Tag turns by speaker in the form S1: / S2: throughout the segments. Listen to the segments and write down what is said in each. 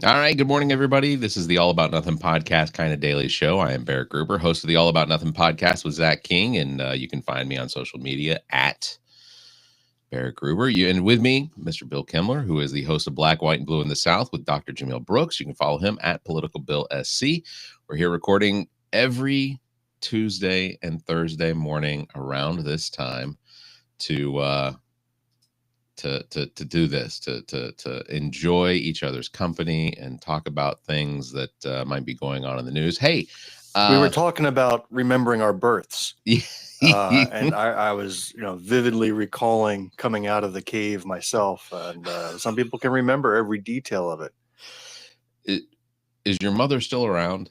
S1: All right. Good morning, everybody. This is the All About Nothing podcast kind of daily show. I am Barrett Gruber, host of the All About Nothing podcast with Zach King. And you can find me on social media at Barrett Gruber. And with me, Mr. Bill Kimler, who is the host of Black, White, and Blue in the South with Dr. Jamil Brooks. You can follow him at Political Bill SC. We're here recording every Tuesday and Thursday morning around this time to do this, to enjoy each other's company and talk about things that might be going on in the news. Hey,
S2: we were talking about remembering our births, and I was, vividly recalling coming out of the cave myself, and some people can remember every detail of it.
S1: Is your mother still around?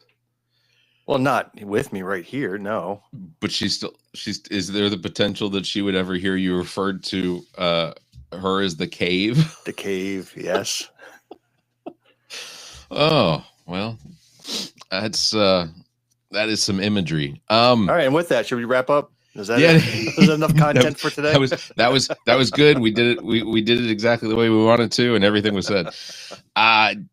S2: Well, not with me right here, no.
S1: But is there the potential that she would ever hear you referred to her as the cave?
S2: The cave, yes.
S1: Oh, well, that is some imagery.
S2: All right, and with that, should we wrap up? Is that enough content for today?
S1: That was good. We did it. We did it exactly the way we wanted to, and everything was said. Actually,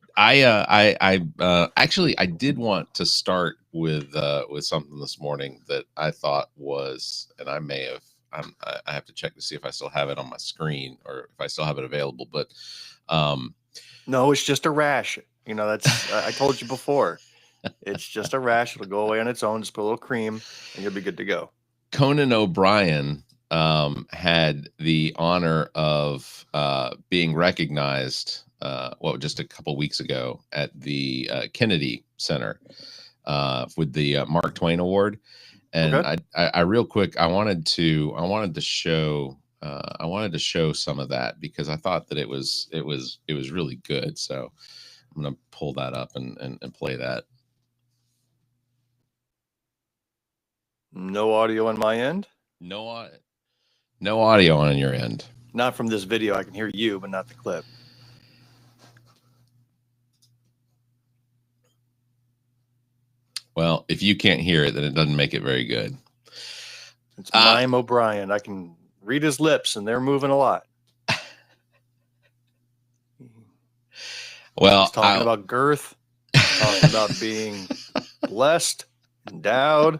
S1: I did want to start with something this morning that I thought was, and I may have. I have to check to see if I still have it on my screen or if I still have it available. But
S2: no, it's just a rash. That's I told you before. It's just a rash. It'll go away on its own. Just put a little cream, and you'll be good to go.
S1: Conan O'Brien had the honor of being recognized, just a couple weeks ago at the Kennedy Center with the Mark Twain Award. And okay. I real quick, I wanted to show some of that because I thought that it was really good. So I'm gonna pull that up and play that.
S2: No audio on my end.
S1: No audio on your end.
S2: Not from this video. I can hear you, but not the clip.
S1: Well, if you can't hear it, then it doesn't make it very good.
S2: It's Mime O'Brien. I can read his lips, and they're moving a lot.
S1: Well,
S2: he's talking about girth, talking about being blessed, endowed.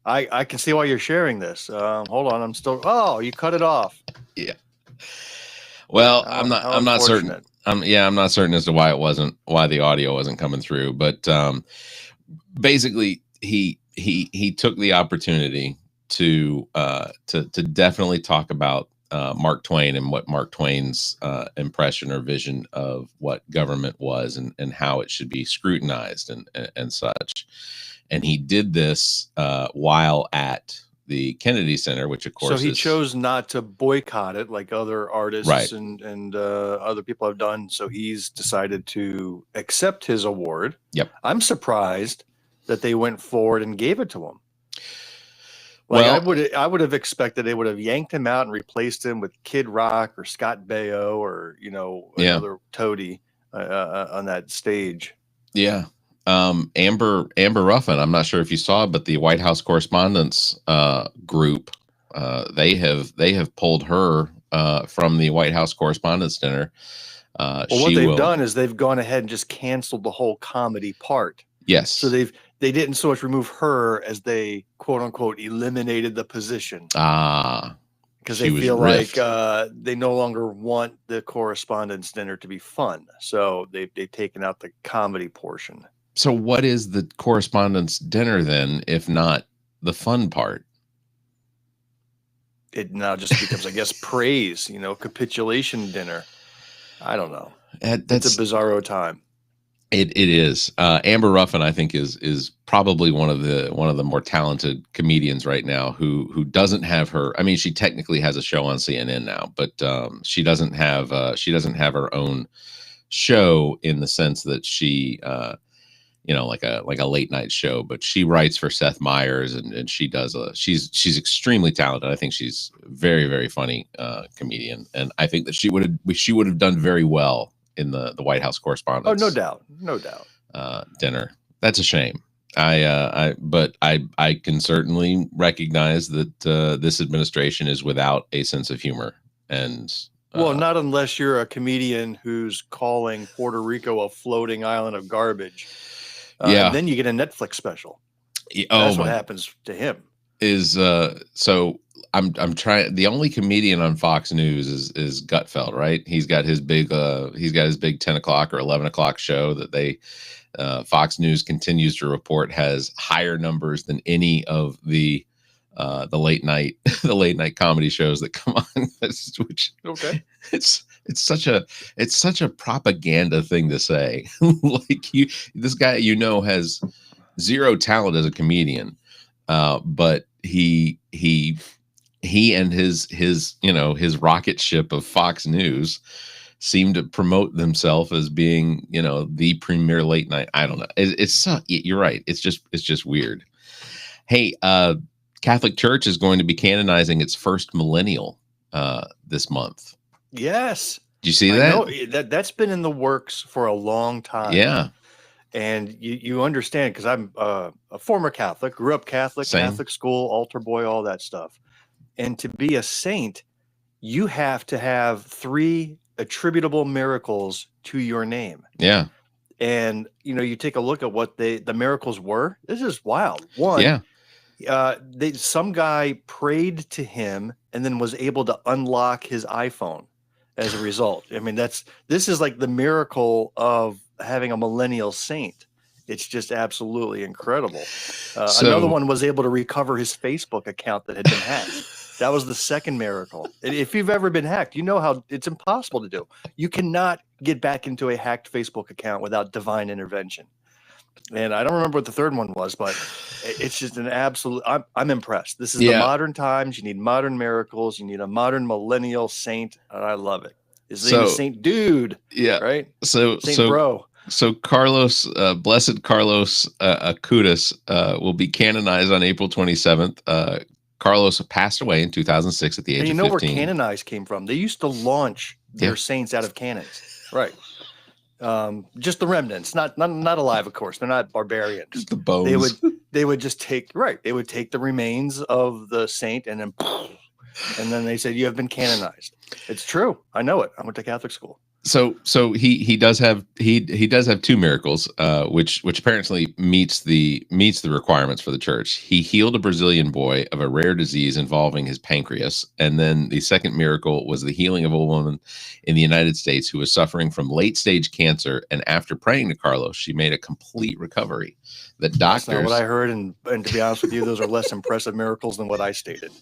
S2: I can see why you're sharing this. Hold on, I'm still. Oh, you cut it off.
S1: Yeah. Well, I'm not certain. I'm not certain as to why the audio wasn't coming through, but basically he took the opportunity to definitely talk about Mark Twain and what Mark Twain's impression or vision of what government was and how it should be scrutinized and such. And he did this while at the Kennedy Center, which of course
S2: he chose not to boycott it like other artists, right, and other people have done. So he's decided to accept his award.
S1: Yep.
S2: I'm surprised that they went forward and gave it to him. Like, well, I would have expected they would have yanked him out and replaced him with Kid Rock or Scott Baio or another toady on that stage.
S1: Yeah. Amber Ruffin, I'm not sure if you saw it, but the White House Correspondents group, they have pulled her from the White House Correspondents Dinner.
S2: Well, what they've done is they've gone ahead and just canceled the whole comedy part.
S1: Yes.
S2: So they didn't so much remove her as they quote unquote eliminated the position. Because they feel like they no longer want the Correspondents Dinner to be fun. So they've taken out the comedy portion.
S1: So what is the Correspondents Dinner then, if not the fun part?
S2: It now just becomes, I guess, praise, capitulation dinner. I don't know. It's a bizarro time.
S1: It is. Amber Ruffin, I think, is probably one of the more talented comedians right now who doesn't have her. I mean, she technically has a show on CNN now, but she doesn't have her own show in the sense that she like a late night show, but she writes for Seth Meyers, and she does she's extremely talented. I think she's very, very funny comedian, and I think that she would have done very well in the White House Correspondents.
S2: Oh, no doubt.
S1: Dinner. That's a shame. But I can certainly recognize that this administration is without a sense of humor, and
S2: well, not unless you're a comedian who's calling Puerto Rico a floating island of garbage.
S1: Yeah.
S2: And then you get a Netflix special. That's what happens to him.
S1: So I'm trying. The only comedian on Fox News is Gutfeld, right? He's got his big 10 o'clock or 11 o'clock show that they Fox News continues to report has higher numbers than any of the late night comedy shows that come on. Which
S2: okay,
S1: it's such a propaganda thing to say. Like this guy has zero talent as a comedian, but he and his rocket ship of Fox News seem to promote themselves as being the premier late night. I don't know. You're right. It's just weird. Hey, Catholic Church is going to be canonizing its first millennial this month.
S2: Yes.
S1: Did you see that?
S2: I know that's been in the works for a long time.
S1: Yeah.
S2: And you understand, because I'm a former Catholic, grew up Catholic,
S1: Same.
S2: Catholic school, altar boy, all that stuff. And to be a saint, you have to have 3 attributable miracles to your name.
S1: Yeah.
S2: And, you take a look at what the miracles were. This is wild. One,
S1: yeah.
S2: Some guy prayed to him and then was able to unlock his iPhone as a result. I mean, this is like the miracle of having a millennial saint. It's just absolutely incredible. Another one was able to recover his Facebook account that had been hacked. That was the second miracle. If you've ever been hacked, you know how it's impossible to do. You cannot get back into a hacked Facebook account without divine intervention. And I don't remember what the third one was, but it's just an absolute. I'm impressed. This is the modern times. You need modern miracles. You need a modern millennial saint, and I love it. His name is Saint Dude.
S1: Yeah.
S2: Right.
S1: Saint
S2: Bro.
S1: So Carlos, Blessed Carlos Acutis, will be canonized on April 27th. Carlos passed away in 2006 at the age of 15.
S2: You know where canonized came from? They used to launch their saints out of cannons. Right. Just the remnants, not alive, of course. They're not barbarians.
S1: Just the bones.
S2: They would just take They would take the remains of the saint and then they said, "You have been canonized." It's true. I know it. I went to Catholic school.
S1: So he does have 2 miracles, which apparently meets the requirements for the church. He healed a Brazilian boy of a rare disease involving his pancreas, and then the second miracle was the healing of a woman in the United States who was suffering from late stage cancer. And after praying to Carlos, she made a complete recovery. That doctors.
S2: That's not what I heard, and to be honest with you, those are less impressive miracles than what I stated.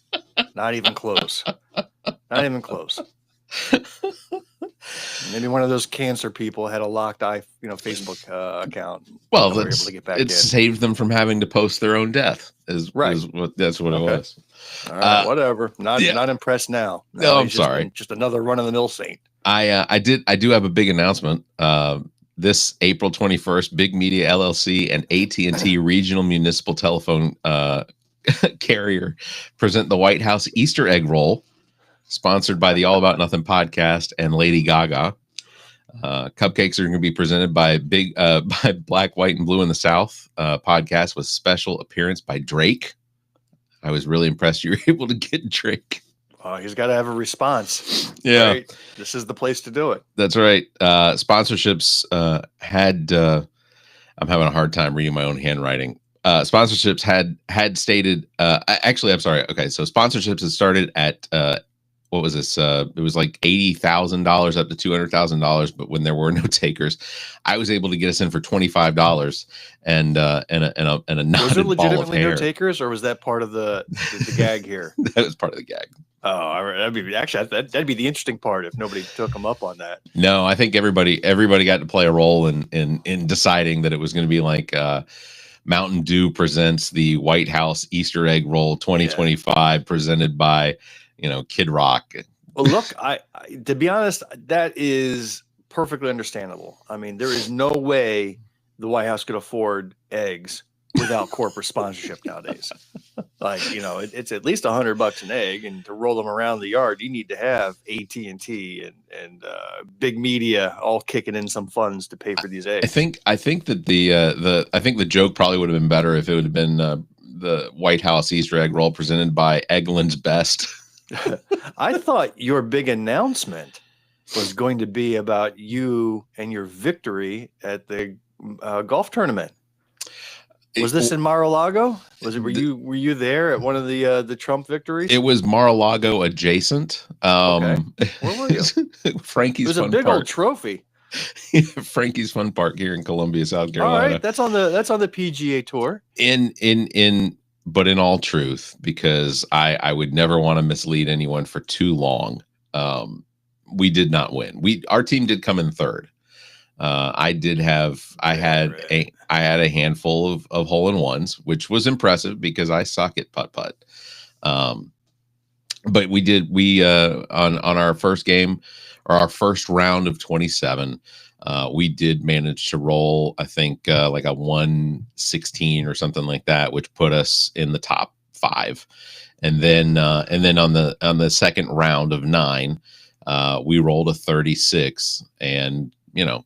S2: Not even close. Not even close. Maybe one of those cancer people had a locked Facebook account.
S1: Well, it saved them from having to post their own death. That's what it was.
S2: All right, whatever. Not impressed now.
S1: No, I'm sorry.
S2: Just another run of the mill saint.
S1: I do have a big announcement. This April 21st, Big Media LLC and AT&T Regional Municipal Telephone Carrier present the White House Easter egg roll, sponsored by the All About Nothing podcast and Lady Gaga. Cupcakes are going to be presented by by Black, White, and Blue in the South podcast with special appearance by Drake. I was really impressed you were able to get Drake.
S2: He's got to have a response.
S1: Yeah.
S2: Right? This is the place to do it.
S1: That's right. Sponsorships had I'm having a hard time reading my own handwriting. Sponsorships had stated actually, I'm sorry. Okay, so sponsorships had started at what was this? It was like $80,000 up to $200,000. But when there were no takers, I was able to get us in for $25 and a knotted ball of hair.
S2: Was there legitimately no takers, or was that part of the gag here?
S1: That was part of the gag.
S2: Oh, that'd be the interesting part if nobody took them up on that.
S1: No, I think everybody got to play a role in deciding that it was going to be like Mountain Dew presents the White House Easter egg roll 2025 presented by Kid Rock.
S2: Well, look, I to be honest, that is perfectly understandable. I mean, there is no way the White House could afford eggs without corporate sponsorship nowadays. Like, you know, it's at least $100 an egg, and to roll them around the yard, you need to have AT&T and big media all kicking in some funds to pay for these eggs.
S1: I think that the joke probably would have been better if it would have been the White House Easter egg roll presented by Eggland's Best.
S2: I thought your big announcement was going to be about you and your victory at the golf tournament. Was this in Mar-a-Lago? Were you there at one of the Trump victories?
S1: It was Mar-a-Lago adjacent.
S2: Okay. Where were you?
S1: Frankie's.
S2: It was a big old trophy.
S1: Frankie's Fun Park here in Columbia, South Carolina.
S2: All right, that's on the PGA Tour.
S1: But in all truth, because I would never want to mislead anyone for too long. We did not win. Our team did come in third. I had a handful of hole-in-ones, which was impressive because I suck at putt-putt. But we on our first game, or our first round of 27, we did manage to roll, I think, like a 116 or something like that, which put us in the top 5. And then on the second round of 9, we rolled a 36, and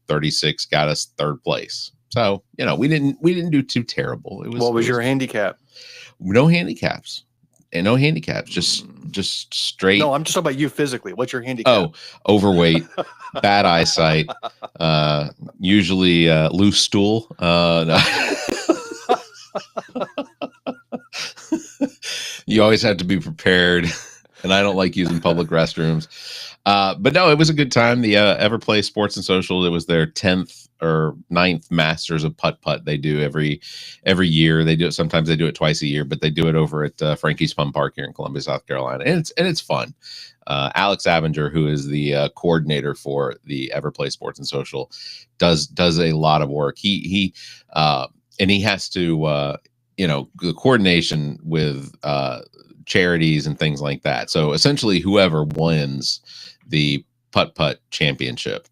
S1: 36 got us third place. So, we didn't do too terrible.
S2: What was your handicap?
S1: No handicaps. And no handicaps, just straight.
S2: No, I'm just talking about you physically. What's your handicap?
S1: Oh, overweight, bad eyesight, usually loose stool. No. You always have to be prepared, and I don't like using public restrooms. But no, it was a good time. The Everplay Sports and Social, it was their 10th or 9th Masters of Putt-Putt. They do every year. They do it. Sometimes they do it twice a year, but they do it over at Frankie's Fun Park here in Columbia, South Carolina. And it's fun. Alex Avenger, who is the coordinator for the Everplay Sports and Social, does a lot of work. He has to, the coordination with charities and things like that. So essentially, whoever wins the Putt-Putt championship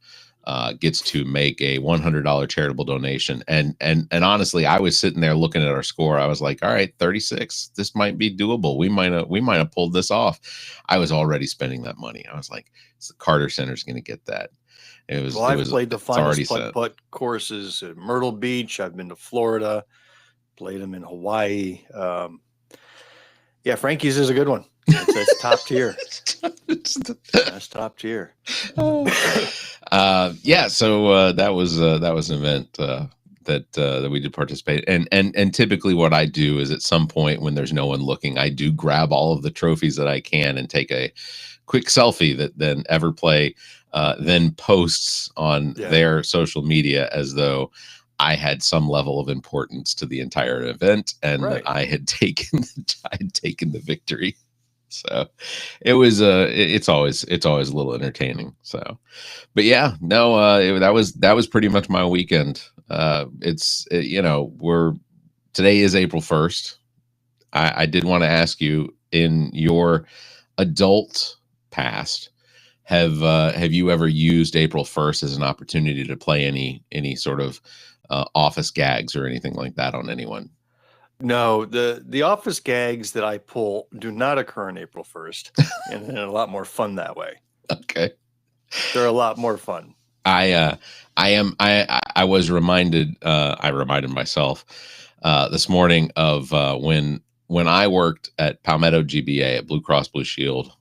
S1: gets to make a $100 charitable donation. And honestly, I was sitting there looking at our score. I was like, all right, 36, this might be doable. We might have pulled this off. I was already spending that money. I was like, the Carter Center's going to get that.
S2: I've played the finest putt-putt courses at Myrtle Beach. I've been to Florida, played them in Hawaii. Yeah, Frankie's is a good one. It's top tier. That's top tier.
S1: Yeah. So that was an event that we did participate in. And typically what I do is at some point when there's no one looking, I do grab all of the trophies that I can and take a quick selfie that then Everplay then posts on their social media as though I had some level of importance to the entire event, and that I had taken the victory. So it was it's always a little entertaining. So, but yeah, no, that was pretty much my weekend. Today is April 1st. I did want to ask you, in your adult past, have you ever used April 1st as an opportunity to play any sort of office gags or anything like that on anyone?
S2: No, the office gags that I pull do not occur on April 1st, and they're a lot more fun that way.
S1: Okay,
S2: they're a lot more fun.
S1: I was reminded. I reminded myself this morning of when I worked at Palmetto GBA at Blue Cross Blue Shield.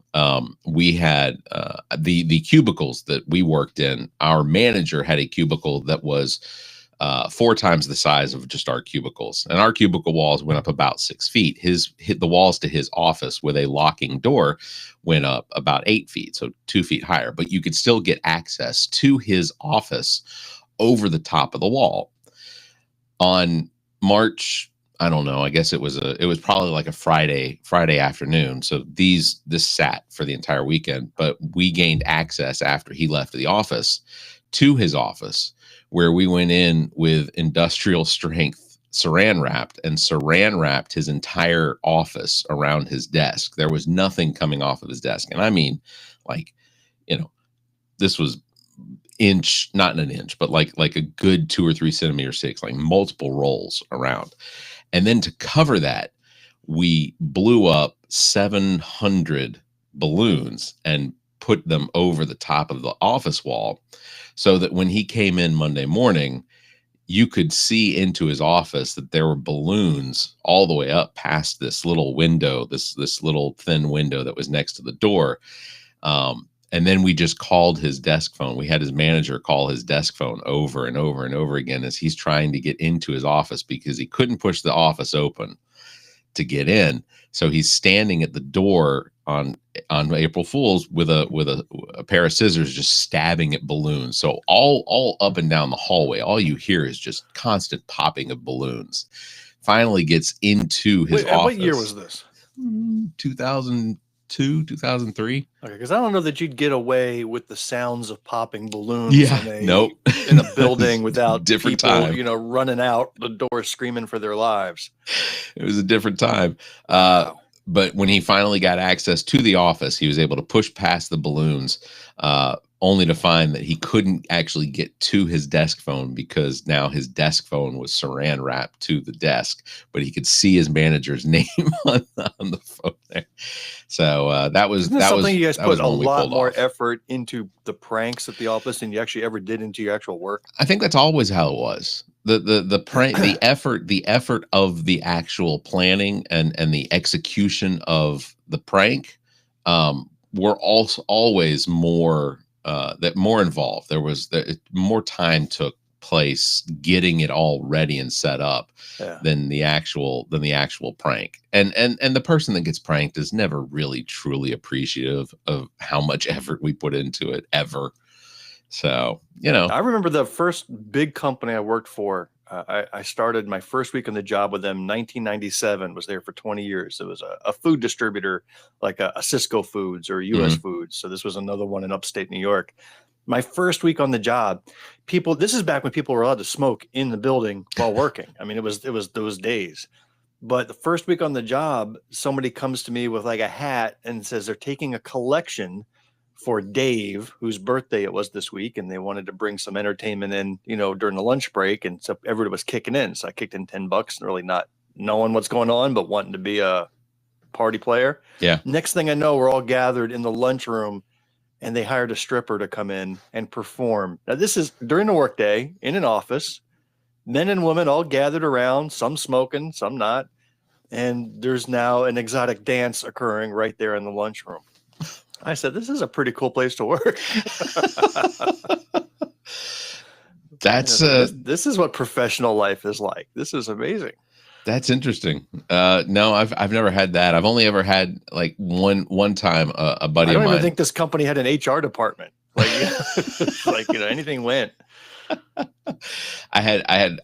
S1: We had the cubicles that we worked in. Our manager had a cubicle that was 4 times the size of just our cubicles, and our cubicle walls went up about 6 feet. The walls to his office with a locking door went up about 8 feet, so 2 feet higher. But you could still get access to his office over the top of the wall. On March, I don't know, I guess it was probably like a Friday afternoon. So this sat for the entire weekend, but we gained access after he left the office to his office, where we went in with industrial strength saran wrapped his entire office around his desk. There was nothing coming off of his desk. And I mean, like, this was inch, not an inch, but like a good 2 or 3 centimeter sticks, like multiple rolls around. And then to cover that, we blew up 700 balloons and put them over the top of the office wall, so that when he came in Monday morning, you could see into his office that there were balloons all the way up past this little window, this little thin window that was next to the door. And then we just called his desk phone. We had his manager call his desk phone over and over and over again as he's trying to get into his office, because he couldn't push the office open to get in. So he's standing at the door on April Fool's with a pair of scissors, just stabbing at balloons. So all up and down the hallway, all you hear is just constant popping of balloons. Finally gets into his office.
S2: What year was this?
S1: 2002, 2003.
S2: Okay, because I don't know that you'd get away with the sounds of popping balloons in a building without
S1: different
S2: people,
S1: time.
S2: Running out the door screaming for their lives.
S1: It was a different time.
S2: Wow.
S1: But when he finally got access to the office, he was able to push past the balloons, only to find that he couldn't actually get to his desk phone, because now his desk phone was saran wrapped to the desk, but he could see his manager's name on the phone there. So that was
S2: something you guys put a
S1: one
S2: lot more
S1: off.
S2: effort into the pranks at the office than you actually ever did into your actual work.
S1: I think that's always how it was. The prank, the effort of the actual planning and the execution of the prank were also always more involved. There was more time took place getting it all ready and set up than the actual prank. And the person that gets pranked is never really truly appreciative of how much effort we put into it ever. So,
S2: I remember the first big company I worked for. I started my first week on the job with them in 1997, was there for 20 years. It was a food distributor, like a Cisco Foods or US Foods. So this was another one in upstate New York. My first week on the job, this is back when people were allowed to smoke in the building while working. I mean, it was those days. But the first week on the job, somebody comes to me with like a hat and says they're taking a collection for Dave, whose birthday it was this week, and they wanted to bring some entertainment in, during the lunch break, and so everybody was kicking in. So I kicked in $10 and really not knowing what's going on, but wanting to be a party player.
S1: Yeah.
S2: Next thing I know, we're all gathered in the lunchroom, and they hired a stripper to come in and perform. Now this is during the workday in an office, men and women all gathered around, some smoking, some not, and there's now an exotic dance occurring right there in the lunchroom. I said, this is a pretty cool place to work. This is what professional life is like. This is amazing.
S1: That's interesting. No, I've never had that. I've only ever had like one time a buddy of mine.
S2: I don't even think this company had an HR department. Like, anything went.
S1: I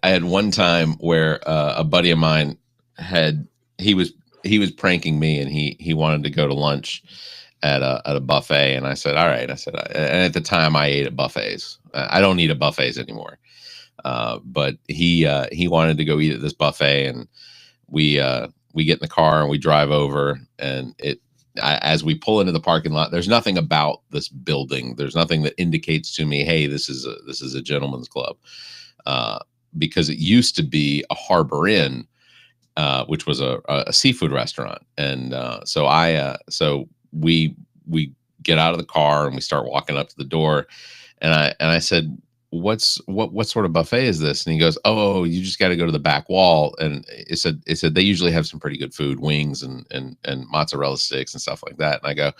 S1: had one time where a buddy of mine he was pranking me, and he wanted to go to lunch at a buffet, and I said, all right. I said, and at the time I ate at buffets. I don't eat at buffets anymore. But he wanted to go eat at this buffet, and we get in the car and we drive over, and as we pull into the parking lot, there's nothing about this building. There's nothing that indicates to me, hey, this is a gentleman's club, because it used to be a Harbor Inn, which was a seafood restaurant. And so we get out of the car and we start walking up to the door, and I said, what sort of buffet is this? And he goes, oh, you just got to go to the back wall. And it said they usually have some pretty good food, wings and mozzarella sticks and stuff like that. And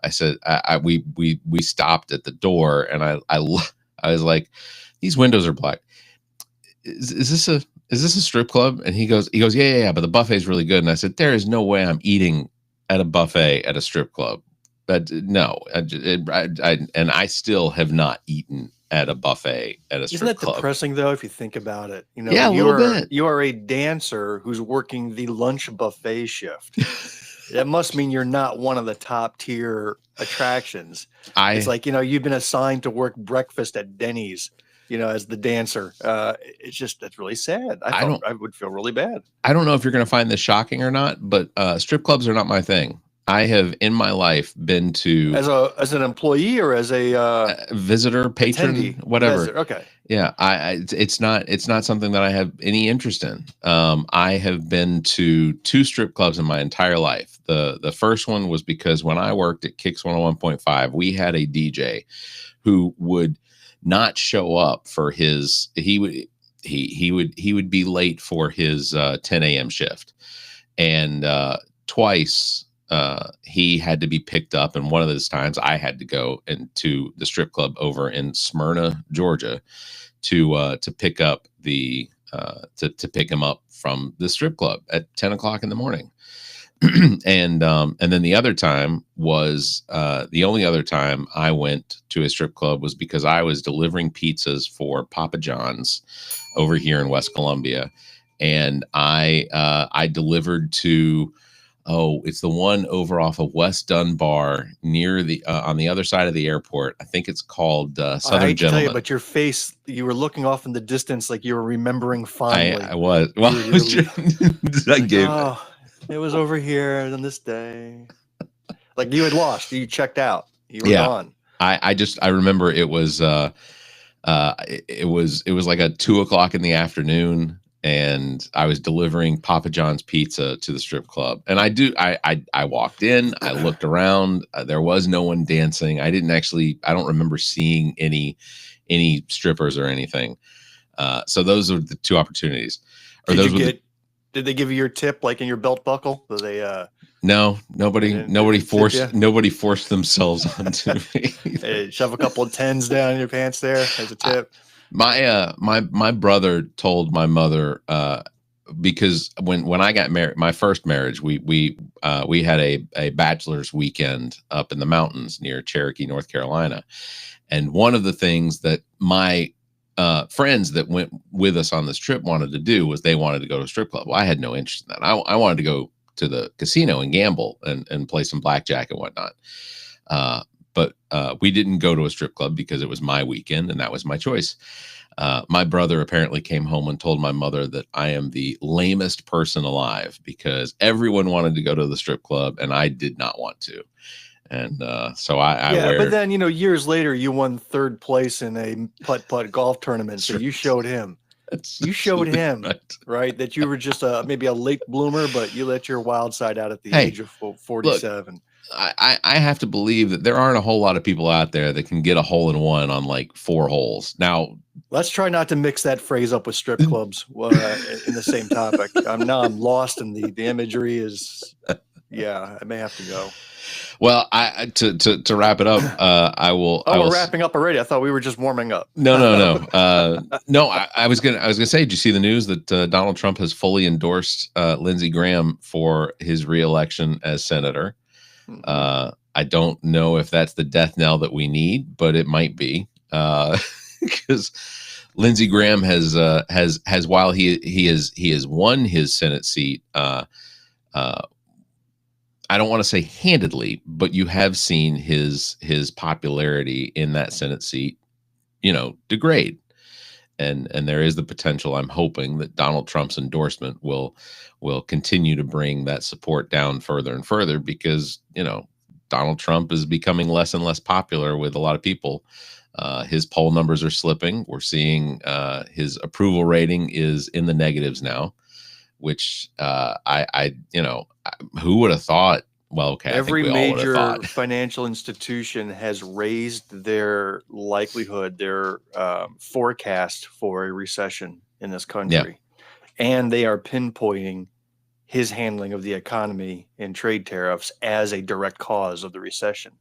S1: I said, we stopped at the door, and I was like, these windows are black. Is this a strip club? And he goes, yeah, but the buffet is really good. And I said, there is no way I'm eating at a buffet at a strip club. But no, I still have not eaten at a buffet at a strip club.
S2: Isn't that depressing though, if you think about it?
S1: Yeah, a little bit.
S2: You are a dancer who's working the lunch buffet shift. That must mean you're not one of the top tier attractions. It's like, you've been assigned to work breakfast at Denny's, as the dancer. That's really sad. I would feel really bad.
S1: I don't know if you're going to find this shocking or not, but strip clubs are not my thing. I have in my life been to
S2: as an employee or as a
S1: visitor, patron,
S2: attendee?
S1: whatever.
S2: Visitor. Okay.
S1: Yeah, it's not something that I have any interest in. I have been to 2 strip clubs in my entire life. The first one was because when I worked at Kicks 101.5, we had a DJ who would not show up for his he would be late for his 10 a.m. shift, and twice he had to be picked up, and one of those times I had to go into the strip club over in Smyrna, Georgia, to pick up the to pick him up from the strip club at 10 o'clock in the morning. And then the other time was the only other time I went to a strip club was because I was delivering pizzas for Papa John's over here in West Columbia, and I delivered to it's the one over off of West Dunbar near the on the other side of the airport. I think it's called Southern
S2: I hate to tell
S1: Gentleman.
S2: you, but your face, you were looking off in the distance like you were remembering fondly.
S1: I was. Well,
S2: it was over here on this day. Like you had lost, you checked out, you were gone.
S1: I remember it was it was like a 2 o'clock in the afternoon, and I was delivering Papa John's pizza to the strip club. And I walked in, I looked around, there was no one dancing. I don't remember seeing any strippers or anything. So those are the 2 opportunities.
S2: Did they give you your tip like in your belt buckle? Did they
S1: No, nobody forced themselves onto me.
S2: Hey, shove a couple of 10s down in your pants there as a tip.
S1: My brother told my mother because when I got married, my first marriage, we had a bachelor's weekend up in the mountains near Cherokee, North Carolina, and one of the things that my friends that went with us on this trip wanted to do was they wanted to go to a strip club. Well, I had no interest in that. I wanted to go to the casino and gamble and play some blackjack and whatnot. But we didn't go to a strip club because it was my weekend and that was my choice. My brother apparently came home and told my mother that I am the lamest person alive because everyone wanted to go to the strip club and I did not want to. And so
S2: but then, years later, you won 3rd place in a putt-putt golf tournament. So you showed him. You showed him, right, that you were just maybe a late bloomer, but you let your wild side out at the age of 47.
S1: Look, I have to believe that there aren't a whole lot of people out there that can get a hole in one on like 4 holes. Now,
S2: let's try not to mix that phrase up with strip clubs in the same topic. I'm lost in the imagery is, I may have to go.
S1: Well, to wrap it up, I will.
S2: Oh, we're wrapping up already. I thought we were just warming up.
S1: No. No, I was gonna say, did you see the news that Donald Trump has fully endorsed Lindsey Graham for his reelection as senator? I don't know if that's the death knell that we need, but it might be because Lindsey Graham has while he has won his Senate seat. I don't want to say handedly, but you have seen his popularity in that Senate seat, degrade. And there is the potential, I'm hoping, that Donald Trump's endorsement will continue to bring that support down further and further because, Donald Trump is becoming less and less popular with a lot of people. His poll numbers are slipping. We're seeing his approval rating is in the negatives now, which who would have thought? Well, okay.
S2: Every major financial institution has raised their likelihood, their forecast for a recession in this country. And they are pinpointing his handling of the economy and trade tariffs as a direct cause of the recession.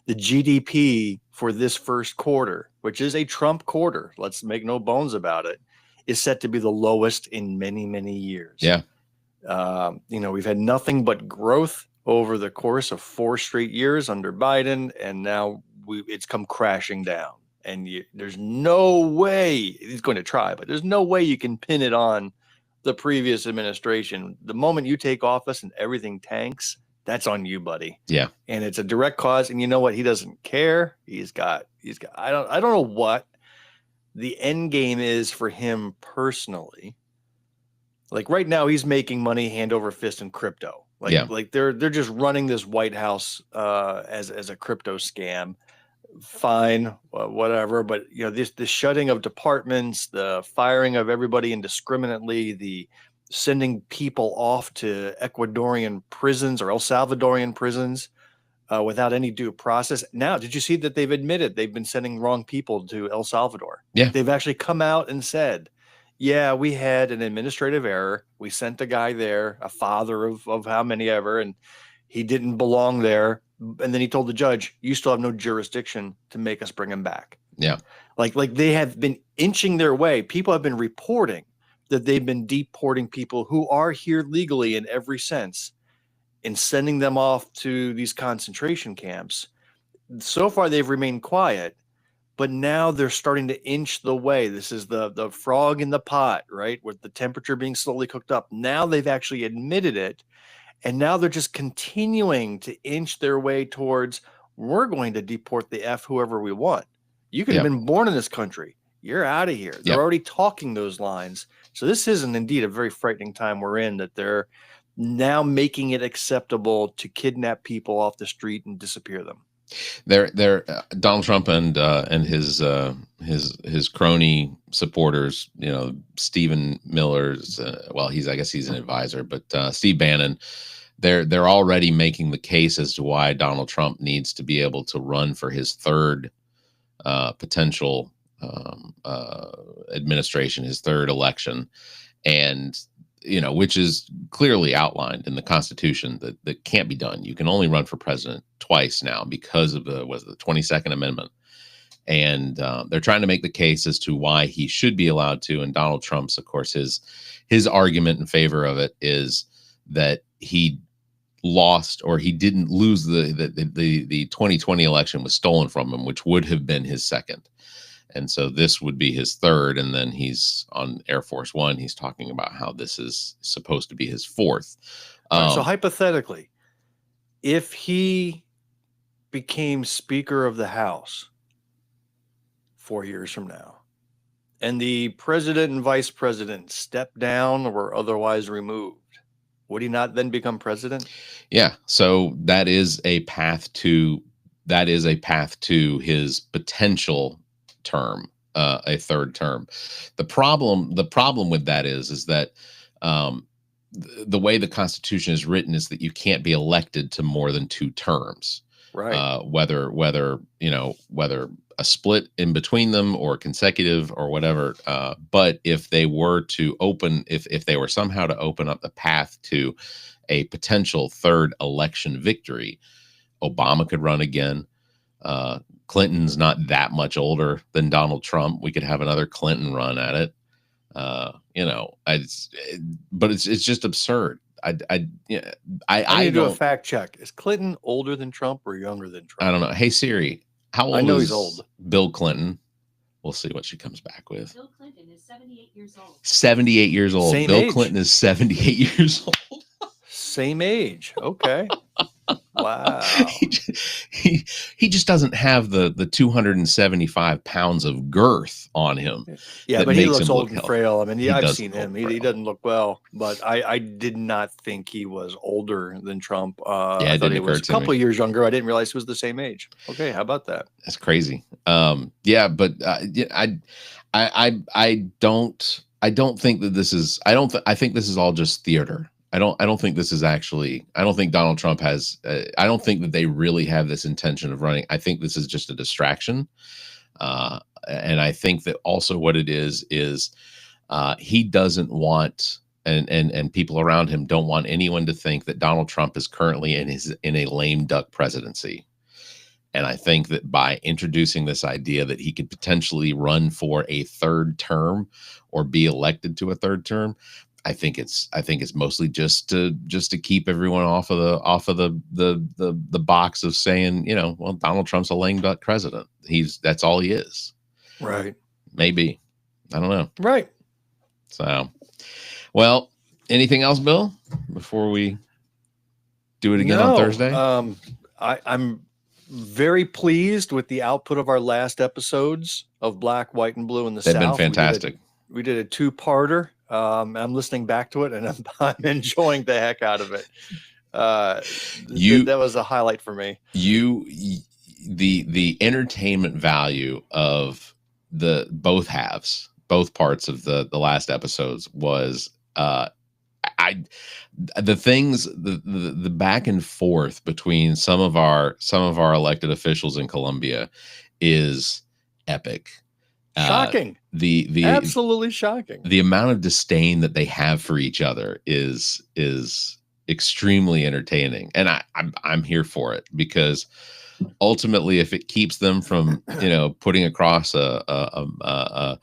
S2: The GDP for this first quarter, which is a Trump quarter, let's make no bones about it, is set to be the lowest in many, many years.
S1: Yeah.
S2: We've had nothing but growth over the course of 4 straight years under Biden, and now it's come crashing down. And there's no way he's going to try, but there's no way you can pin it on the previous administration. The moment you take office and everything tanks, that's on you, buddy.
S1: Yeah.
S2: And it's a direct cause. And you know what? He doesn't care. He's got. I don't know what the end game is for him personally. Like right now, he's making money hand over fist in crypto. Like they're just running this White House as a crypto scam. Fine, whatever. But the shutting of departments, the firing of everybody indiscriminately, the sending people off to Ecuadorian prisons or El Salvadorian prisons without any due process. Now, did you see that they've admitted they've been sending wrong people to El Salvador?
S1: Yeah,
S2: they've actually come out and said, yeah, we had an administrative error. We sent a guy there, a father of how many ever, and he didn't belong there. And then he told the judge, you still have no jurisdiction to make us bring him back.
S1: Yeah.
S2: Like they have been inching their way. People have been reporting that they've been deporting people who are here legally in every sense and sending them off to these concentration camps. So far, they've remained quiet. But now they're starting to inch the way. This is the frog in the pot, right? With the temperature being slowly cooked up. Now they've actually admitted it. And now they're just continuing to inch their way towards, we're going to deport the F whoever we want. You could have been born in this country. You're out of here. They're already talking those lines. So this isn't indeed a very frightening time we're in, that they're now making it acceptable to kidnap people off the street and disappear them.
S1: They're Donald Trump and his crony supporters, Stephen Miller's, I guess he's an advisor, but Steve Bannon, they're already making the case as to why Donald Trump needs to be able to run for his third potential administration, his third election, and which is clearly outlined in the Constitution that can't be done. You can only run for president twice now because of the 22nd Amendment. And they're trying to make the case as to why he should be allowed to. And Donald Trump's, of course, his argument in favor of it is that he lost, or he didn't lose the 2020 election was stolen from him, which would have been his second. And so this would be his third. And then he's on Air Force One. He's talking about how this is supposed to be his fourth.
S2: So hypothetically, if he became Speaker of the House 4 years from now, and the president and vice president stepped down or were otherwise removed, would he not then become president?
S1: Yeah. So that is a path to his potential term, a third term. The problem with that is that the way the Constitution is written is that you can't be elected to more than 2 terms.
S2: Right.
S1: Whether a split in between them or consecutive or whatever. But if they were to if they were somehow to open up the path to a potential third election victory, Obama could run again. Clinton's not that much older than Donald Trump. We could have another Clinton run at it. But it's just absurd. I
S2: need to do a fact check. Is Clinton older than Trump or younger than Trump?
S1: I don't know. Hey Siri, how old?
S2: I know
S1: is
S2: he's old.
S1: Bill Clinton. We'll see what she comes back with.
S3: Bill Clinton is 78 years old.
S1: 78 years old.
S2: Same
S1: Bill
S2: age.
S1: Clinton is 78 years old.
S2: Same age. Okay. Wow.
S1: He just doesn't have the 275 pounds of girth on him.
S2: Yeah, but he looks old and frail. I mean, I've seen
S1: look
S2: him. He doesn't look well, but I did not think he was older than Trump.
S1: Yeah,
S2: I thought he was a couple of years younger. I didn't realize he was the same age. Okay, how about that?
S1: That's crazy. Yeah, but I don't think that this is. I think this is all just theater. I don't think this is actually. I don't think Donald Trump has. I don't think that they really have this intention of running. I think this is just a distraction, and I think that also what it is he doesn't want, and people around him don't want anyone to think that Donald Trump is currently in a lame duck presidency. And I think that by introducing this idea that he could potentially run for a third term or be elected to a third term, I think it's mostly just to keep everyone off of the box of saying, well, Donald Trump's a lame duck president. That's all he is.
S2: Right. Maybe.
S1: I don't know.
S2: Right.
S1: So, well, anything else, Bill, before we do it again on Thursday?
S2: I'm very pleased with the output of our last episodes of Black, White, and Blue in the South.
S1: They've been fantastic.
S2: We did a 2-parter. I'm listening back to it, and I'm enjoying the heck out of it. That was a highlight for me.
S1: The entertainment value of both halves, both parts of the last episodes was the back and forth between some of our elected officials in Colombia is epic.
S2: Shocking.
S1: The
S2: absolutely shocking.
S1: The amount of disdain that they have for each other is extremely entertaining, and I'm here for it, because ultimately, if it keeps them from putting across a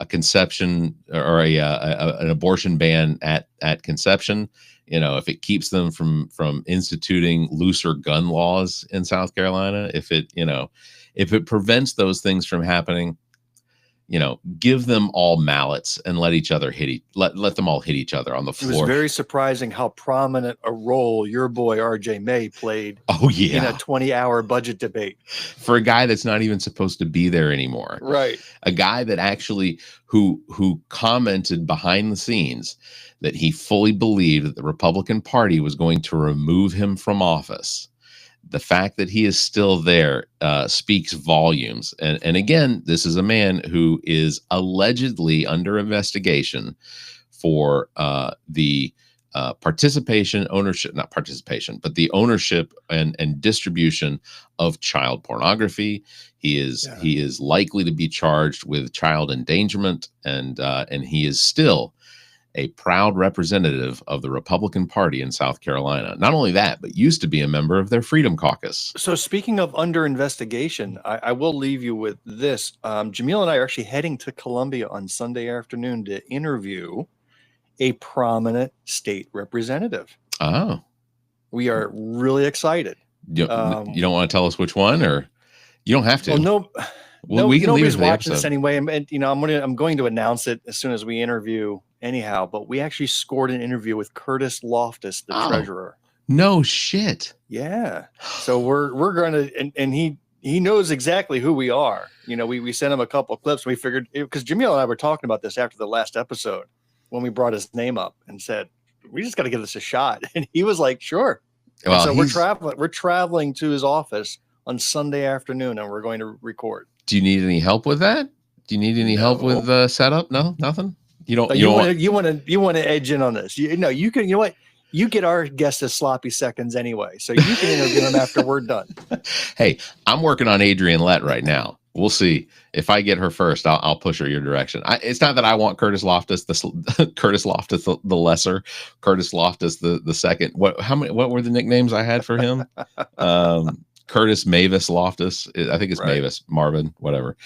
S1: conception or an abortion ban at conception, if it keeps them from instituting looser gun laws in South Carolina, if it prevents those things from happening, give them all mallets and let them all hit each other on the floor.
S2: It was very surprising how prominent a role your boy RJ May played.
S1: Oh yeah,
S2: in a 20-hour budget debate
S1: for a guy that's not even supposed to be there anymore.
S2: Right,
S1: a guy that actually who commented behind the scenes that he fully believed that the Republican Party was going to remove him from office. The fact that he is still there speaks volumes. And again, this is a man who is allegedly under investigation for the the ownership and distribution of child pornography. He is likely to be charged with child endangerment, and he is still a proud representative of the Republican Party in South Carolina. Not only that, but used to be a member of their Freedom Caucus.
S2: So speaking of under investigation, I will leave you with this. Jamil and I are actually heading to Columbia on Sunday afternoon to interview a prominent state representative.
S1: Oh.
S2: We are really excited.
S1: You don't want to tell us which one, or you don't have to?
S2: Well,
S1: we can
S2: nobody's
S1: leave
S2: watching this anyway, and I'm going to announce it as soon as we interview anyhow. But we actually scored an interview with Curtis Loftus, the treasurer.
S1: No shit.
S2: Yeah. So we're going to, and he knows exactly who we are. We sent him a couple of clips. We figured, because Jamil and I were talking about this after the last episode when we brought his name up and said, we just got to give this a shot. And he was like, sure. Well, so we're traveling to his office on Sunday afternoon, and we're going to record.
S1: Do you need any help with that? Do you need any help with setup? No, nothing. You don't.
S2: You want to edge in on this? You can. You know what? You get our guest as sloppy seconds anyway, so you can interview him after we're done.
S1: Hey, I'm working on Adrienne Lett right now. We'll see if I get her first. I'll push her your direction. It's not that I want Curtis Loftus, Curtis Loftus the lesser, Curtis Loftus the second. What were the nicknames I had for him? Curtis Mavis Loftus. I think it's right. Mavis Marvin, whatever.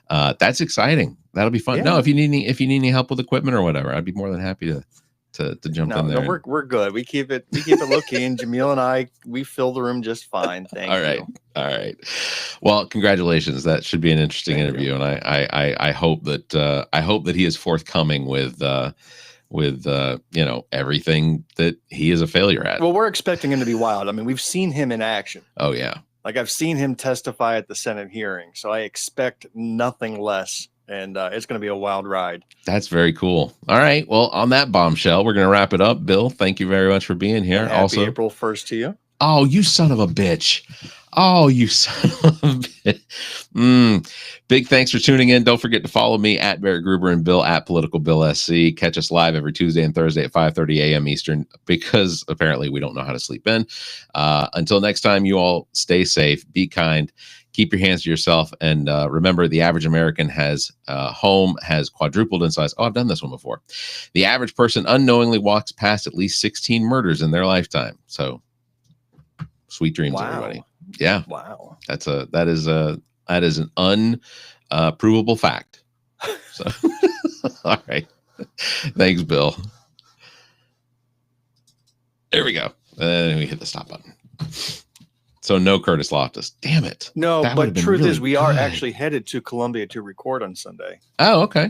S1: That's exciting. That'll be fun. Yeah. No, if you need any help with equipment or whatever, I'd be more than happy to jump in there.
S2: No, we're good. We keep it low key, and Jamil and I, we fill the room just fine. Thank you.
S1: All right. Well, congratulations. That should be an interesting interview, and I hope that he is forthcoming with everything that he is a failure at.
S2: Well, we're expecting him to be wild. I mean, we've seen him in action.
S1: Oh yeah.
S2: Like I've seen him testify at the Senate hearing, so I expect nothing less. And it's going to be a wild ride.
S1: That's very cool. All right. Well, on that bombshell, we're going to wrap it up. Bill, thank you very much for being here.
S2: And happy April 1st to you.
S1: Oh, you son of a bitch. Oh, you son of a bitch. Big thanks for tuning in. Don't forget to follow me at Barrett Gruber and Bill at Political Bill SC. Catch us live every Tuesday and Thursday at 5:30 a.m. Eastern, because apparently we don't know how to sleep in. Until next time, you all stay safe, be kind, keep your hands to yourself, and remember, the average American has quadrupled in size. Oh, I've done this one before. The average person unknowingly walks past at least 16 murders in their lifetime. So, sweet dreams, everybody. Yeah.
S2: Wow.
S1: That is an unprovable fact. So, all right. Thanks, Bill. There we go. And we hit the stop button. So no Curtis Loftus. Damn it.
S2: No, but truth is we are actually headed to Columbia to record on Sunday.
S1: Oh, okay.